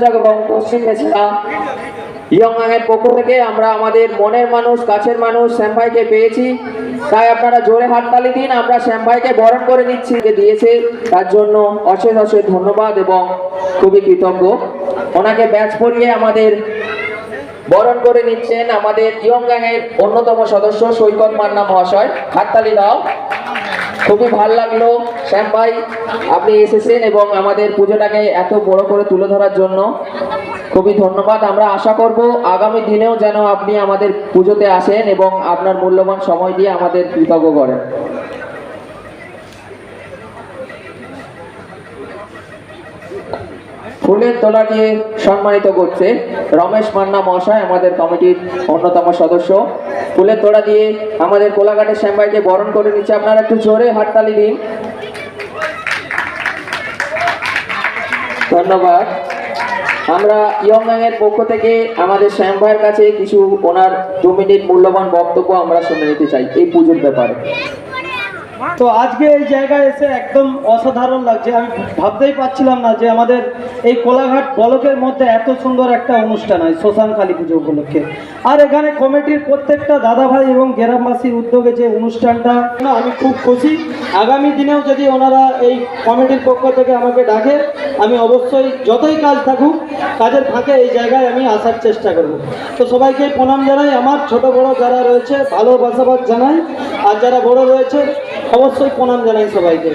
যাক এবং পশ্চিম মেছিলা ইয়ং গ্যাংয়ের পক্ষ থেকে আমরা আমাদের মনের মানুষ, কাছের মানুষ শ্যাম ভাইকে পেয়েছি। তাই আপনারা জোরে হাততালি দিন। আমরা শ্যাম ভাইকে বরণ করে নিচ্ছি, দিয়েছে তার জন্য অশেষ অশেষ ধন্যবাদ এবং খুবই কৃতজ্ঞ। ওনাকে ব্যাচ পরিয়ে আমাদের বরণ করে নিচ্ছেন আমাদের ইয়ং গ্যাংয়ের অন্যতম সদস্য সৈকত মান্না মহাশয়। হাততালি দাও। খুবই ভালো লাগলো শ্যাম ভাই আপনি এসেছেন এবং আমাদের পুজোটাকে এত বড় করে তুলে ধরার জন্য খুবই ধন্যবাদ। আমরা আশা করব আগামী দিনেও যেন আপনি আমাদের পুজোতে আসেন এবং আপনার মূল্যবান সময় দিয়ে আমাদের কৃতজ্ঞ করেন। ফুলের তোলা দিয়ে সম্মানিত করছে রমেশ মান্না মহাশয়, আমাদের কমিটির অন্যতম সদস্য। ফুলের তোড়া দিয়ে আমাদের কোলাঘাটের শ্যাম ভাইকে বরণ করে নিচ্ছে। আপনারা একটু জোরে হাততালি দিন। ধন্যবাদ। আমরা ইয়ং গ্যাংয়ের পক্ষ থেকে আমাদের শ্যাম ভাইয়ের কাছে কিছু ওনার 2 মিনিট মূল্যবান বক্তব্য আমরা শুনে নিতে চাই এই পুজোর ব্যাপারে। তো আজকে এই জায়গায় এসে একদম অসাধারণ লাগছে। আমি ভাবতেই পারছিলাম না যে আমাদের এই কোলাঘাট ব্লকের মধ্যে এত সুন্দর একটা অনুষ্ঠান হয় শ্মশান কালী পুজো উপলক্ষে। আর এখানে কমিটির প্রত্যেকটা দাদাভাই এবং গ্রামবাসীর উদ্যোগে যে অনুষ্ঠানটা, আমি খুব খুশি। আগামী দিনেও যদি ওনারা এই কমিটির পক্ষ থেকে আমাকে ডাকে, আমি অবশ্যই যতই কাজ থাকুক কাজের ফাঁকে এই জায়গায় আমি আসার চেষ্টা করব। তো সবাইকে প্রণাম জানাই। আমার ছোট বড় যারা রয়েছে ভালোবাসাবাদ জানাই, আর যারা বড় রয়েছে অবশ্যই প্রণাম জানাই সবাইকে।